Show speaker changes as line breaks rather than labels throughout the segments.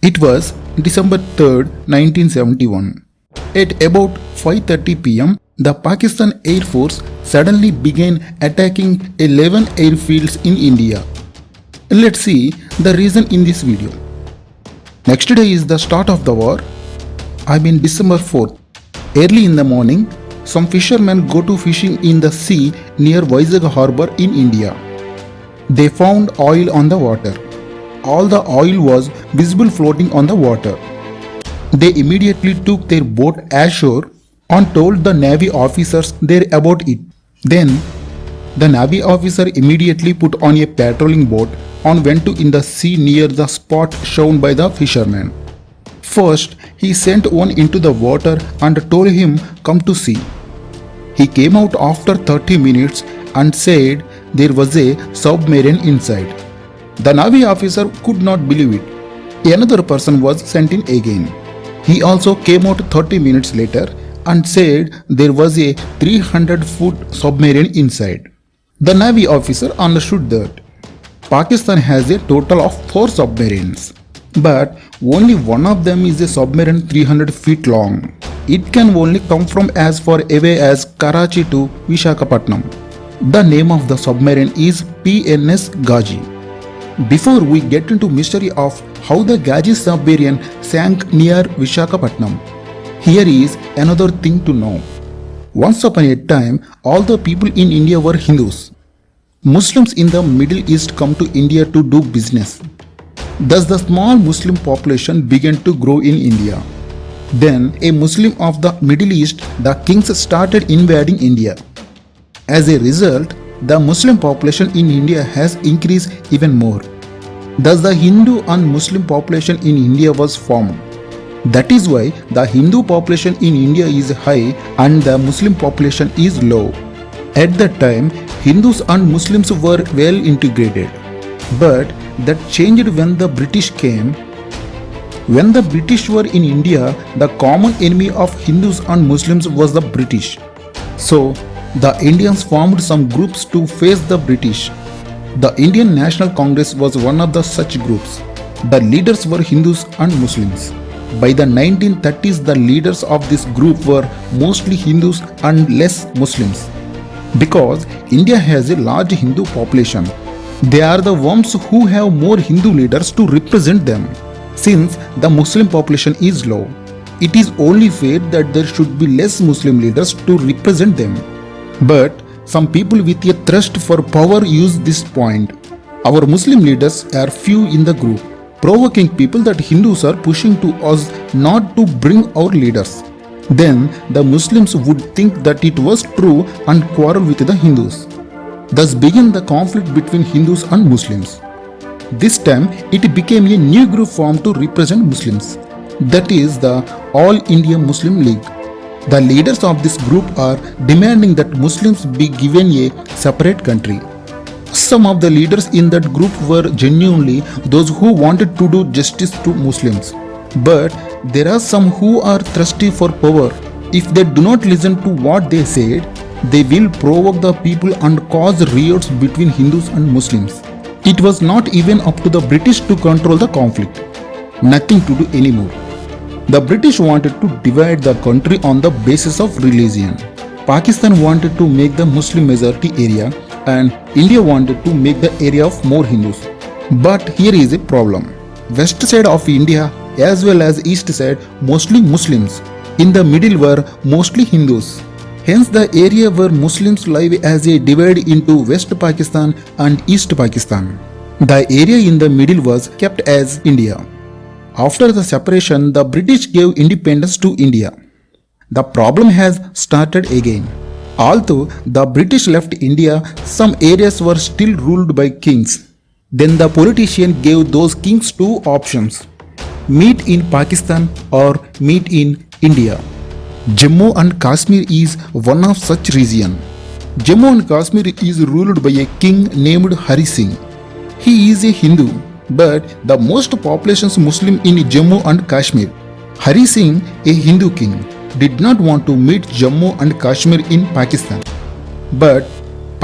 It was December 3rd, 1971. At about 5:30 pm, the Pakistan Air Force suddenly began attacking 11 airfields in India. Let's see the reason in this video. Next day is the start of the war. December 4th. Early in the morning, some fishermen go to fishing in the sea near Visakhapatnam harbour in India. They found oil on the water. All the oil was visible floating on the water. They immediately took their boat ashore and told the Navy officers there about it. Then, the Navy officer immediately put on a patrolling boat and went to in the sea near the spot shown by the fisherman. First, he sent one into the water and told him come to see. He came out after 30 minutes and said there was a submarine inside. The Navy officer could not believe it. Another person was sent in again. He also came out 30 minutes later and said there was a 300-foot submarine inside. The Navy officer understood that Pakistan has a total of 4 submarines, but only one of them is a submarine 300 feet long. It can only come from as far away as Karachi to Visakhapatnam. The name of the submarine is PNS Ghazi. Before we get into mystery of how the Ghazi submarine sank near Visakhapatnam, here is another thing to know. Once upon a time, all the people in India were Hindus. Muslims in the Middle East come to India to do business. Thus the small Muslim population began to grow in India. Then a Muslim of the Middle East, the kings started invading India. As a result, the Muslim population in India has increased even more. Thus the Hindu and Muslim population in India was formed. That is why the Hindu population in India is high and the Muslim population is low. At that time, Hindus and Muslims were well integrated. But that changed when the British came. When the British were in India, the common enemy of Hindus and Muslims was the British. So, the Indians formed some groups to face the British. The Indian National Congress was one of the such groups. The leaders were Hindus and Muslims. By the 1930s, the leaders of this group were mostly Hindus and less Muslims. Because India has a large Hindu population, they are the ones who have more Hindu leaders to represent them. Since the Muslim population is low, it is only fair that there should be less Muslim leaders to represent them. But some people with a thirst for power use this point. Our Muslim leaders are few in the group, provoking people that Hindus are pushing to us not to bring our leaders. Then the Muslims would think that it was true and quarrel with the Hindus. Thus began the conflict between Hindus and Muslims. This time it became a new group formed to represent Muslims. That is the All India Muslim League. The leaders of this group are demanding that Muslims be given a separate country. Some of the leaders in that group were genuinely those who wanted to do justice to Muslims. But there are some who are thirsty for power. If they do not listen to what they said, they will provoke the people and cause riots between Hindus and Muslims. It was not even up to the British to control the conflict. Nothing to do anymore. The British wanted to divide the country on the basis of religion. Pakistan wanted to make the Muslim majority area and India wanted to make the area of more Hindus. But here is a problem. West side of India as well as east side mostly Muslims. In the middle were mostly Hindus. Hence the area where Muslims live as a divide into West Pakistan and East Pakistan. The area in the middle was kept as India. After the separation, the British gave independence to India. The problem has started again. Although the British left India, some areas were still ruled by kings. Then the politician gave those kings 2 options: meet in Pakistan or meet in India. Jammu and Kashmir is one of such region. Jammu and Kashmir is ruled by a king named Hari Singh. He is a Hindu, but the most population is Muslim in Jammu and Kashmir. Hari Singh, a Hindu king, did not want to meet Jammu and Kashmir in Pakistan. But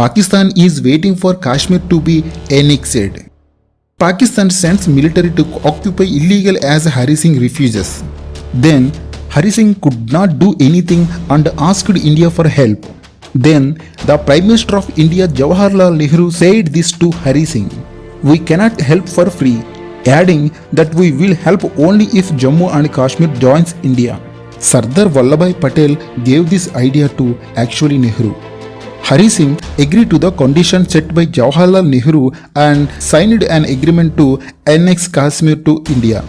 Pakistan is waiting for Kashmir to be annexed. Pakistan sends military to occupy illegal as harassing refugees. Then Hari Singh could not do anything and asked India for help. Then the Prime Minister of India Jawaharlal Nehru said this to Hari Singh: "We cannot help for free," adding that we will help only if Jammu and Kashmir joins India. Sardar Vallabhbhai Patel gave this idea to actually Nehru. Hari Singh agreed to the conditions set by Jawaharlal Nehru and signed an agreement to annex Kashmir to India.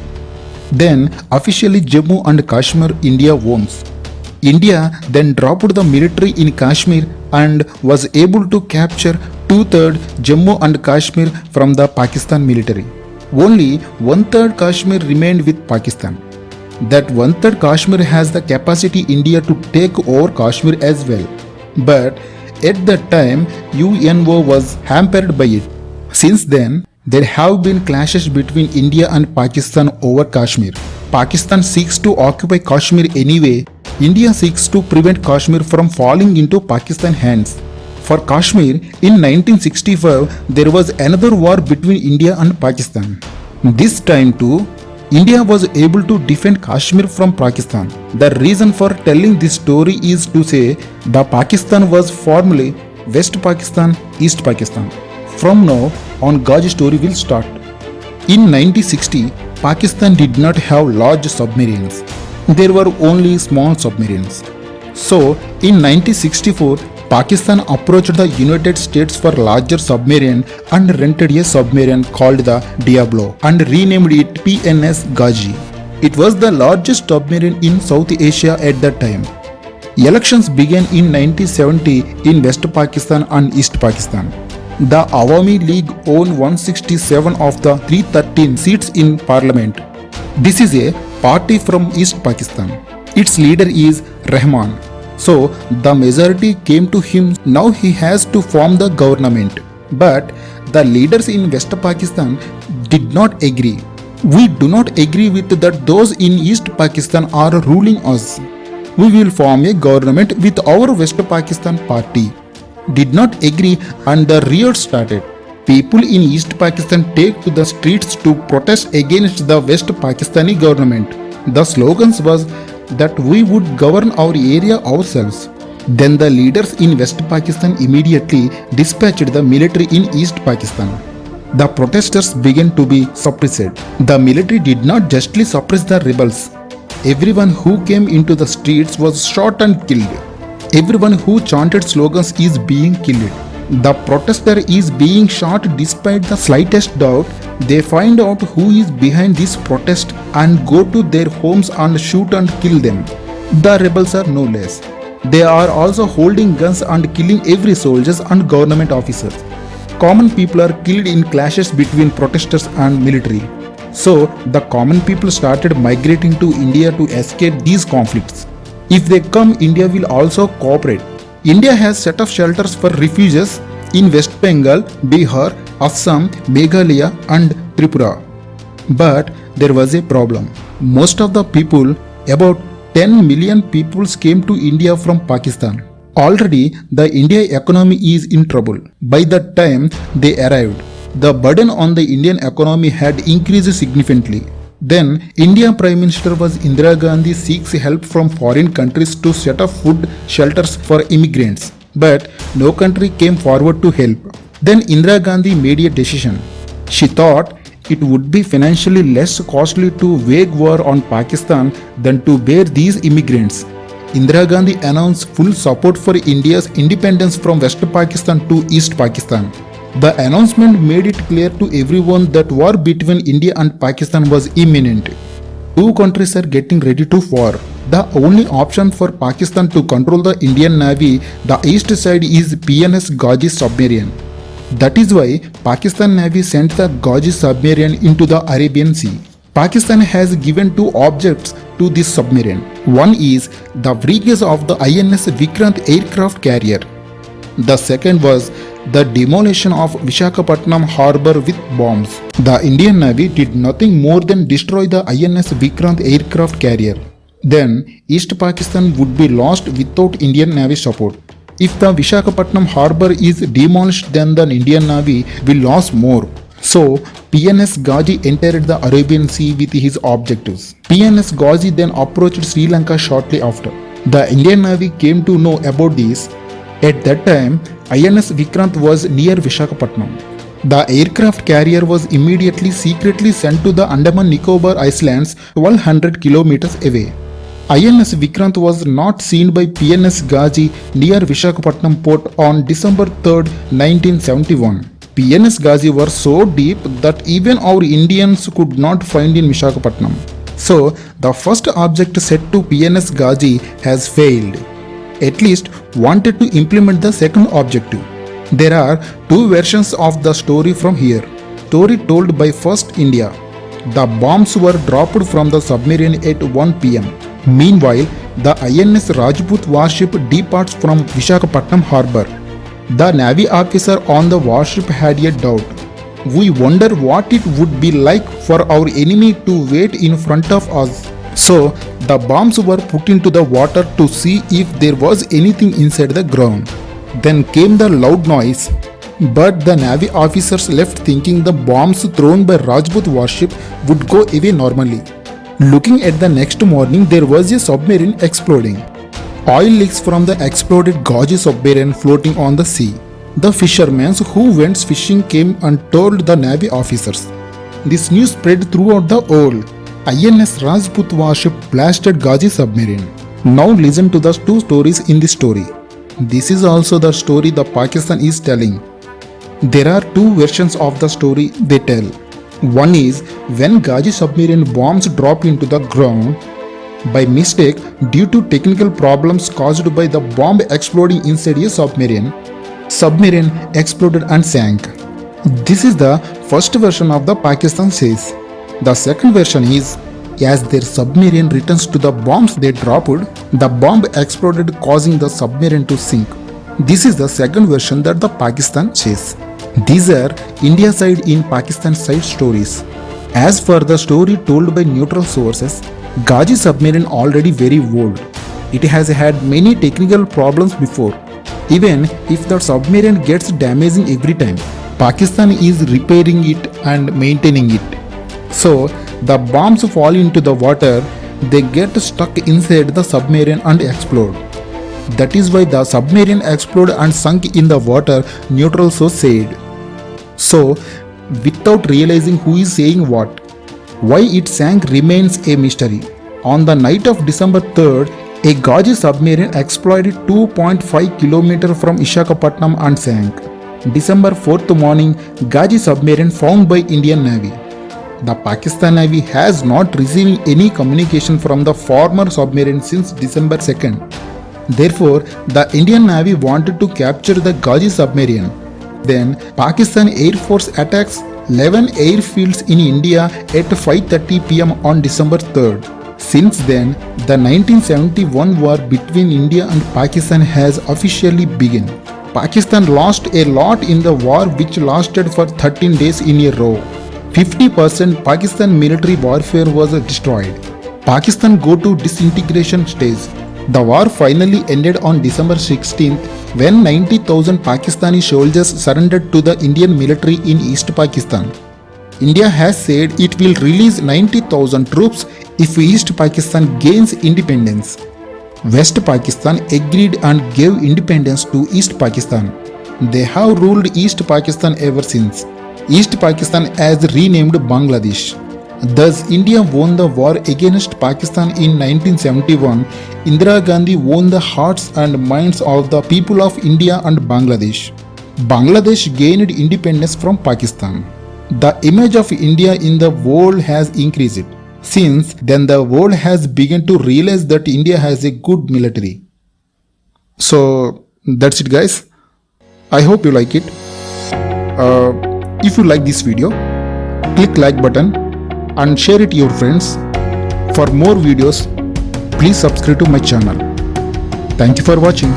Then officially Jammu and Kashmir India owns. India then dropped the military in Kashmir and was able to capture 2/3 Jammu and Kashmir from the Pakistan military. Only 1/3 Kashmir remained with Pakistan. That 1/3 Kashmir has the capacity India to take over Kashmir as well. But at that time, UNO was hampered by it. Since then, there have been clashes between India and Pakistan over Kashmir. Pakistan seeks to occupy Kashmir anyway. India seeks to prevent Kashmir from falling into Pakistan hands. For Kashmir, in 1965, there was another war between India and Pakistan. This time too, India was able to defend Kashmir from Pakistan. The reason for telling this story is to say the Pakistan was formerly West Pakistan, East Pakistan. From now on, Ghazi story will start. In 1960, Pakistan did not have large submarines. There were only small submarines. So, in 1964, Pakistan approached the United States for larger submarine and rented a submarine called the Diablo and renamed it PNS Ghazi. It was the largest submarine in South Asia at that time. Elections began in 1970 in West Pakistan and East Pakistan. The Awami League owned 167 of the 313 seats in parliament. This is a party from East Pakistan. Its leader is Rahman. So the majority came to him. Now he has to form the government. But the leaders in West Pakistan did not agree. We do not agree with that those in East Pakistan are ruling us. We will form a government with our West Pakistan party. Did not agree and the riot started. People in East Pakistan take to the streets to protest against the West Pakistani government. The slogans was that we would govern our area ourselves. Then the leaders in West Pakistan immediately dispatched the military in East Pakistan. The protesters began to be suppressed. The military did not justly suppress the rebels. Everyone who came into the streets was shot and killed. Everyone who chanted slogans is being killed. The protester is being shot despite the slightest doubt. They find out who is behind this protest and go to their homes and shoot and kill them. The rebels are no less. They are also holding guns and killing every soldiers and government officers. Common people are killed in clashes between protesters and military. So the common people started migrating to India to escape these conflicts. If they come, India will also cooperate. India has set up shelters for refugees in West Bengal, Bihar, Assam, Meghalaya and Tripura. But there was a problem. Most of the people, about 10 million people, came to India from Pakistan. Already the India economy is in trouble. By the time they arrived, the burden on the Indian economy had increased significantly. Then India Prime Minister was Indira Gandhi seeks help from foreign countries to set up food shelters for immigrants. But no country came forward to help. Then Indira Gandhi made a decision. She thought it would be financially less costly to wage war on Pakistan than to bear these immigrants. Indira Gandhi announced full support for India's independence from West Pakistan to East Pakistan. The announcement made it clear to everyone that war between India and Pakistan was imminent. Two countries are getting ready to war. The only option for Pakistan to control the Indian Navy, the east side, is PNS Ghazi submarine. That is why Pakistan Navy sent the Ghazi submarine into the Arabian Sea. Pakistan has given two objects to this submarine. One is the frigate of the INS Vikrant aircraft carrier. The second was the demolition of Visakhapatnam harbour with bombs. The Indian Navy did nothing more than destroy the INS Vikrant aircraft carrier. Then East Pakistan would be lost without Indian Navy support. If the Visakhapatnam harbour is demolished, then the Indian Navy will lose more. So, PNS Ghazi entered the Arabian Sea with his objectives. PNS Ghazi then approached Sri Lanka shortly after. The Indian Navy came to know about this. At that time, INS Vikrant was near Visakhapatnam. The aircraft carrier was immediately secretly sent to the Andaman Nicobar Islands 1200 kilometers away. INS Vikrant was not seen by PNS Ghazi near Visakhapatnam port on December 3, 1971. PNS Ghazi were so deep that even our Indians could not find in Visakhapatnam. So, the first object set to PNS Ghazi has failed. At least wanted to implement the second objective. There are two versions of the story from here. Story told by first India. The bombs were dropped from the submarine at 1 pm. Meanwhile, the INS Rajput warship departs from Visakhapatnam harbour. The Navy officer on the warship had a doubt. We wonder what it would be like for our enemy to wait in front of us. So, the bombs were put into the water to see if there was anything inside the ground. Then came the loud noise, but the Navy officers left thinking the bombs thrown by Rajput warship would go away normally. Looking at the next morning, there was a submarine exploding. Oil leaks from the exploded Ghazi submarine floating on the sea. The fishermen who went fishing came and told the Navy officers. This news spread throughout the world. INS Rajput warship blasted Ghazi submarine. Now listen to the two stories in this story. This is also the story the Pakistan is telling. There are two versions of the story they tell. One is when Ghazi submarine bombs dropped into the ground by mistake due to technical problems caused by the bomb exploding inside a submarine. Submarine exploded and sank. This is the first version of the Pakistan says. The second version is as their submarine returns to the bombs they dropped, the bomb exploded causing the submarine to sink. This is the second version that the Pakistan says. These are India side in Pakistan side stories. As for the story told by neutral sources, Ghazi submarine already very old. It has had many technical problems before. Even if the submarine gets damaging every time, Pakistan is repairing it and maintaining it. So, the bombs fall into the water, they get stuck inside the submarine and explode. That is why the submarine exploded and sunk in the water, neutral source said. So, without realizing who is saying what, why it sank remains a mystery. On the night of December 3rd, a Ghazi submarine exploded 2.5 km from Visakhapatnam and sank. December 4th morning, Ghazi submarine found by Indian Navy. The Pakistan Navy has not received any communication from the former submarine since December 2nd. Therefore, the Indian Navy wanted to capture the Ghazi submarine. Then, Pakistan Air Force attacks 11 airfields in India at 5:30 pm on December 3rd. Since then, the 1971 war between India and Pakistan has officially begun. Pakistan lost a lot in the war which lasted for 13 days in a row. 50% Pakistan military warfare was destroyed. Pakistan go to disintegration stage. The war finally ended on December 16th when 90,000 Pakistani soldiers surrendered to the Indian military in East Pakistan. India has said it will release 90,000 troops if East Pakistan gains independence. West Pakistan agreed and gave independence to East Pakistan. They have ruled East Pakistan ever since. East Pakistan as renamed Bangladesh. Thus, India won the war against Pakistan in 1971. Indira Gandhi won the hearts and minds of the people of India and Bangladesh. Bangladesh gained independence from Pakistan. The image of India in the world has increased. Since then, the world has begun to realize that India has a good military. So, that's it, guys. I hope you like it. If you like this video, click like button and share it to your friends. For more videos, please subscribe to my channel. Thank you for watching.